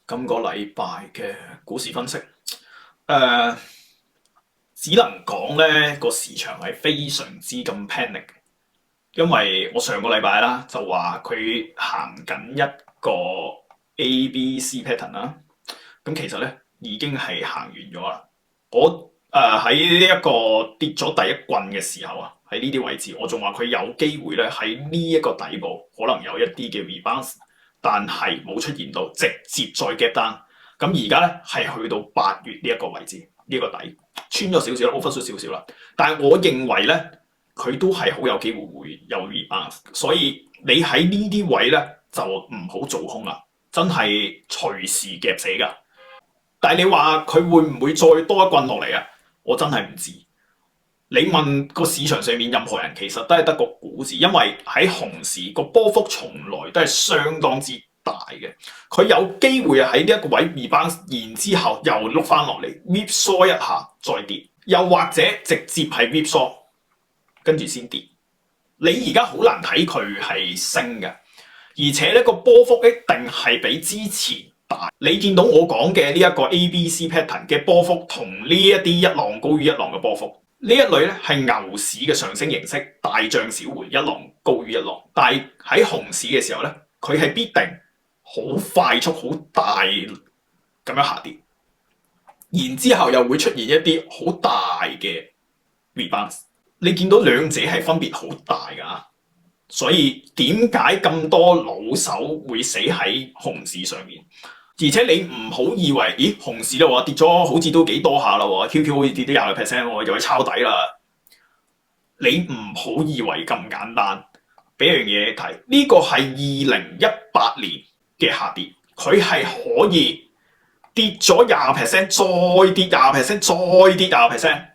今個禮拜嘅股市分析，誒、只能講咧個市場係非常之咁 panic，因為我上個禮拜啦就話佢行緊一個 ABC pattern 啦，咁其實咧已經係行完咗啦。我喺呢一個跌咗第一棍嘅時候啊，喺呢啲位置，我仲話佢有機會咧喺呢一個底部可能有一啲嘅 rebound，但係冇出現到，直接再 gap down。咁而家咧係去到8月呢一個位置，呢、個底穿咗少少，overshoot 少少啦。但係我認為咧，佢都係好有機會會有 rebound，所以你喺呢啲位咧就唔好做空啦，真係隨時夾死㗎。但係你話佢會唔會再多一棍落嚟啊？我真係唔知。你問個市場上面任何人，其實都係得個估字，因為喺熊市個波幅從來都係相當之大嘅。佢有機會喺呢一個位 rebound，然之後又碌翻落嚟 whipsaw 一下再跌，又或者直接係 whipsaw 跟住先跌。你而家好難睇佢係升嘅，而且呢個波幅一定係比之前大。你見到我講嘅呢一個 ABC pattern 嘅波幅，同呢一啲一浪高於一浪嘅波幅，呢一類咧係牛市嘅上升形式，大漲小回，一浪高於一浪。但係喺熊市嘅時候咧，佢係必定好快速、好大咁樣下跌，然之後又會出現一啲好大嘅 rebound。你見到兩者係分別好大㗎，所以點解咁多老手會死喺熊市上面？而且你唔好以為，咦，熊市咧話跌咗好似都幾多下啦，QQ 好似跌咗20%喎，又係抄底啦。你唔好以為咁簡單。俾樣嘢你睇，呢個係2018年嘅下跌，佢係可以跌咗20%，再跌20%，再跌20%。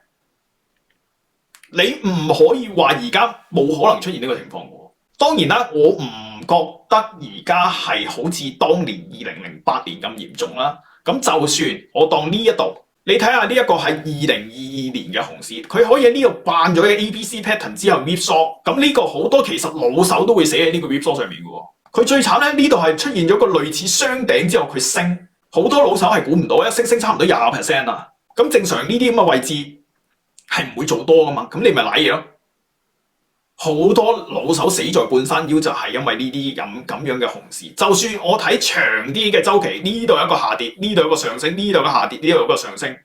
你唔可以話而家冇可能出現呢個情況喎。當然啦，我唔覺得而家係好似當年2008年咁嚴重啦。咁就算我當呢一度，你睇下呢一個係2022年嘅熊市，佢可以喺呢度扮咗嘅 ABC pattern 之後 whipsaw，咁呢個好多其實老手都會死喺呢個 whipsaw 上面嘅喎。佢最慘咧，呢度係出現咗個類似雙頂之後佢升，好多老手係估唔到，一升差唔多20%啊。咁正常呢啲咁嘅位置係唔會做多噶嘛，咁你咪瀨嘢咯。好多老手死在半山腰就係因為呢啲咁樣嘅熊市。就算我睇長啲嘅周期，呢度有一個下跌，呢度有一個上升，呢度有一個下跌，呢度有一個上升，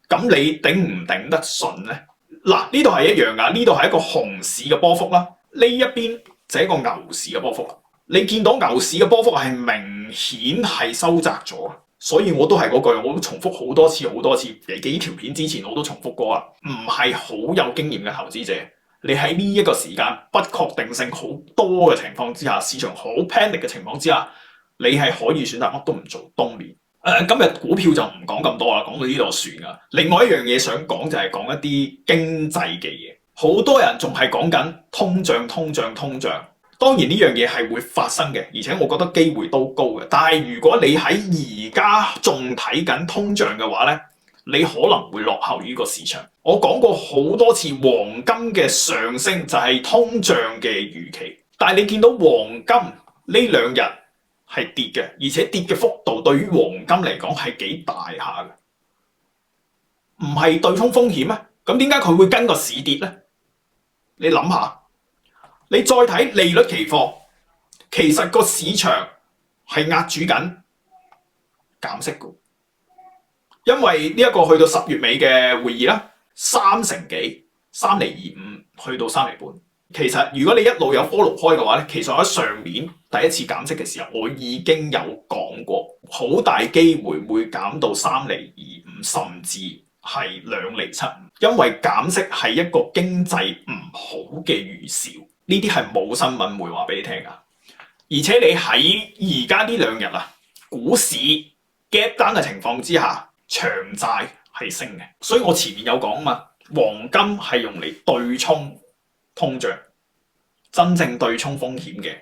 咁你頂唔頂得順咧？嗱，呢度係一樣噶，呢度係一個熊市嘅波幅啦，呢一邊就係一個牛市嘅波幅啦。你見到牛市嘅波幅係明顯係收窄咗，所以我都係嗰句，我都重複好多次，幾條片之前我都重複過啊，唔係好有經驗嘅投資者。你喺呢一個時間不確定性好多嘅情況之下，市場好 panic 嘅情況之下，你係可以選擇乜都唔做冬眠。今日股票就唔講咁多啦，講到呢度算噶。另外一樣嘢想講就係講一啲經濟嘅嘢，好多人仲係講緊通脹。當然呢樣嘢係會發生嘅，而且我覺得機會都高嘅。但係如果你喺而家仲睇緊通脹嘅話咧，你可能會落後於個市場。我講過好多次，黃金嘅上升就係通脹嘅預期，但係你見到黃金呢兩日係跌嘅，而且跌嘅幅度對於黃金嚟講係幾大下嘅，唔係對沖風險咩？咁點解佢會跟個市跌咧？你諗下，你再睇利率期貨，其實個市場係壓住緊減息嘅。因為呢一個去到10月尾嘅會議啦，3成幾，3.25厘去到3.5厘。其實如果你一路有 follow 開嘅話咧，其實喺上年第一次減息嘅時候，我已經有講過，好大機會會減到3.25厘，甚至係2.75厘。因為減息係一個經濟唔好嘅預兆，呢啲係冇新聞會話俾你聽噶。而且你喺而家呢2日啊，股市 gap down 嘅情況之下，長債係升嘅，所以我前面有講嘛，黃金係用嚟對沖通脹，真正對沖風險嘅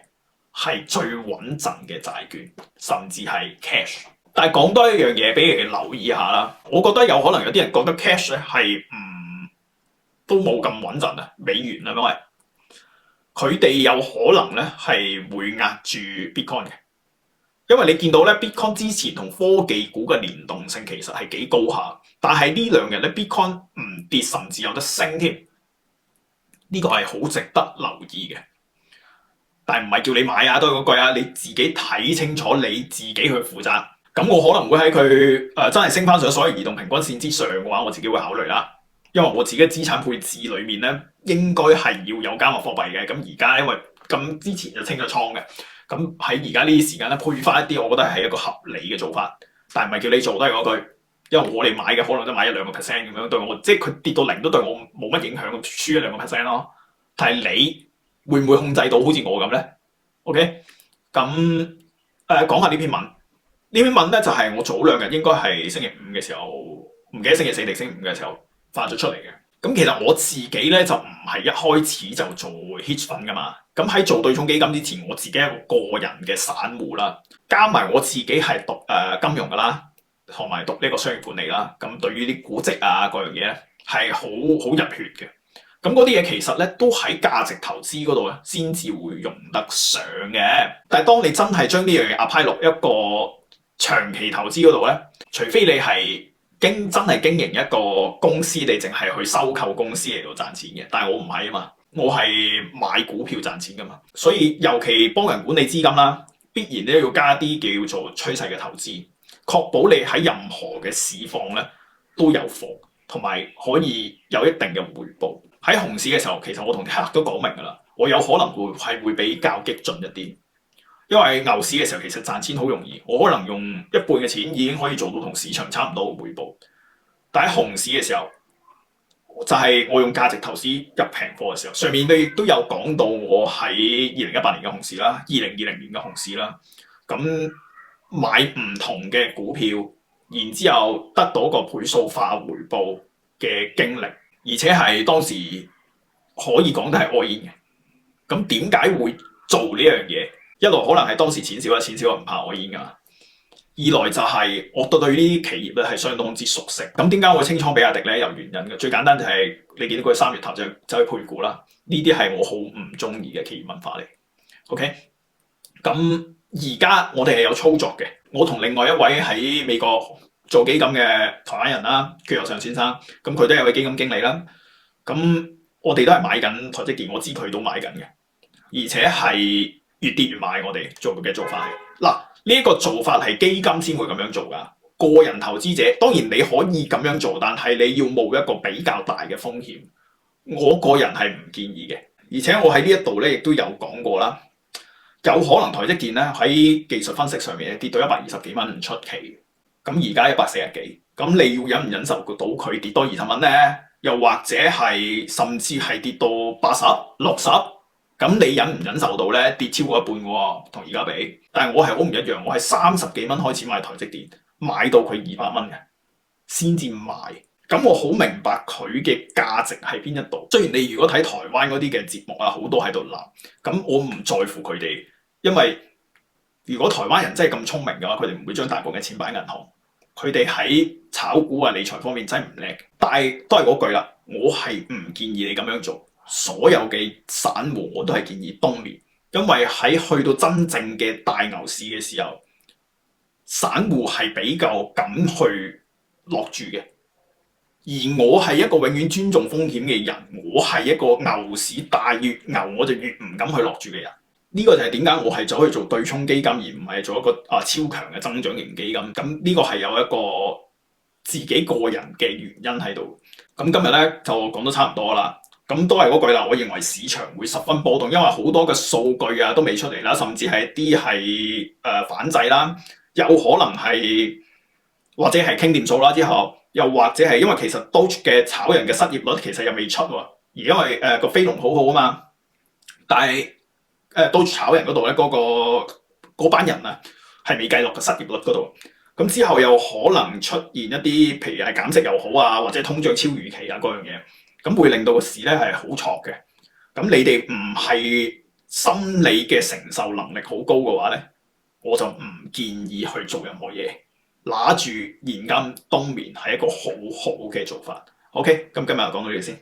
係最穩陣嘅債券，甚至係 cash。但係講多一樣嘢俾你哋留意下啦，我覺得有可能有啲人覺得 cash 咧係都冇咁穩陣啊，美元啊，因為佢哋有可能咧係會壓住 Bitcoin 嘅。因為你見到咧 Bitcoin 之前同科技股嘅連動性其實係幾高下，但係呢兩日咧 Bitcoin 唔跌甚至有得升添，呢個係好值得留意嘅。但係唔係叫你買啊，都係嗰句啊，你自己睇清楚，你自己去負責。咁我可能會喺佢真係升翻上所有移動平均線之上嘅話，我自己會考慮啦。因為我自己嘅資產配置裏面咧，應該係要有加密貨幣嘅。咁而家因為咁之前就清咗倉嘅，咁喺而家呢啲時間咧配翻一啲，我覺得係一個合理嘅做法。但係唔係叫你做都係嗰句，因為我哋買嘅可能都買1-2%咁樣，對我即係佢跌到0都對我冇乜影響，輸1-2%咯。但係你會唔會控制到好似我咁咧 ？OK， 咁講下呢篇文。呢篇文咧就係我早2日應該係星期5嘅時候，唔記得星期4定星期5嘅時候發咗出嚟嘅。咁其實我自己咧就唔係一開始就做 hedge fund 噶嘛。咁喺做對沖基金之前，我自己係一個個人嘅散戶啦，加埋我自己係讀金融噶啦，同埋讀呢個商業管理啦。咁對於啲估值啊嗰樣嘢咧係好入血嘅。咁嗰啲嘢其實咧都喺價值投資嗰度咧先至會用得上嘅。但係當你真係將呢樣嘢 apply 落一個長期投資嗰度咧，除非你係真係經營一個公司，你淨係去收購公司嚟到賺錢嘅。但係我唔係啊嘛，我係買股票賺錢噶嘛。所以尤其幫人管理資金啦，必然都要加啲叫做趨勢嘅投資，確保你喺任何嘅市況咧都有貨，同埋可以有一定嘅回報。喺熊市嘅時候，其實我同啲客都講明噶啦，我有可能會比較激進一啲。因為牛市嘅時候其實賺錢好容易，我可能用1半嘅錢已經可以做到同市場差唔多嘅回報。但喺熊市嘅時候，就係我用價值投資入平貨嘅時候，上面你亦都有講到我喺2018年嘅熊市啦，2020年嘅熊市啦，咁買唔同嘅股票，然之後得到個倍數化回報嘅經歷，而且係當時可以講得係 all in 嘅。咁點解會做呢樣嘢？一來可能係當時錢少啦，錢少唔怕我煙噶嘛。二來就係我對呢啲企業咧係相當之熟悉。咁點解我清倉比亞迪咧？有原因嘅。最簡單就係你見到佢3月頭就走去配股啦。呢啲係我好唔中意嘅企業文化嚟。OK， 咁而家我哋係有操作嘅。我同另外一位喺美國做基金嘅台灣人啦，叫游尚先生，咁佢都係一位基金經理啦。咁我哋都係買緊台積電，我知佢都買緊嘅，而且係越跌越買。我哋做嘅做法係嗱，呢一個做法係基金先會咁樣做噶。個人投資者當然你可以咁樣做，但係你要冒一個比較大嘅風險。我個人係唔建議嘅，而且我喺呢一度咧亦都有講過啦，有可能台積電咧喺技術分析上面咧跌到120幾蚊唔出奇。咁而家140幾，咁你要忍唔忍受到佢跌多20蚊咧？又或者係甚至係跌到80、60？咁你忍唔忍受到咧？跌超過1半喎，同而家比。但係我係好唔一樣，我係30幾蚊開始買台積電，買到佢200蚊嘅先至買。咁我好明白佢嘅價值喺邊一度。雖然你如果睇台灣嗰啲嘅節目啊，好多喺度鬧，咁我唔在乎佢哋，因為如果台灣人真係咁聰明嘅話，佢哋唔會將大部分嘅錢擺喺銀行。佢哋喺炒股啊、理財方面真係唔叻。但係都係嗰句啦，我係唔建議你咁樣做。所有嘅散戶我都係建議冬眠，因為喺去到真正嘅大牛市嘅時候，散戶係比較敢去落注嘅。而我係一個永遠尊重風險嘅人，我係一個牛市大越牛我就越唔敢去落注嘅人。呢個就係點解我係走去做對沖基金，而唔係做一個超強嘅增長型基金。咁呢個係有一個自己個人嘅原因喺度。咁今日咧就講得差唔多啦。咁都係嗰句啦，我認為市場會十分波動，因為好多嘅數據啊都未出嚟啦，甚至係啲係反制啦，有可能係或者係傾掂數啦之後，又或者係因為其實 Doge 嘅炒人嘅失業率其實又未出喎，而因為個非農好好啊嘛，但係Doge 炒人嗰度咧嗰班人啊係未計落個失業率嗰度，咁之後又可能出現一啲譬如係減息又好啊，或者通脹超預期啊嗰樣嘢。咁會令到個市咧係好挫嘅。咁你哋唔係心理嘅承受能力好高嘅話咧，我就唔建議去做任何嘢。拿住現金冬眠係一個好好嘅做法。OK，咁今日就講到呢度先。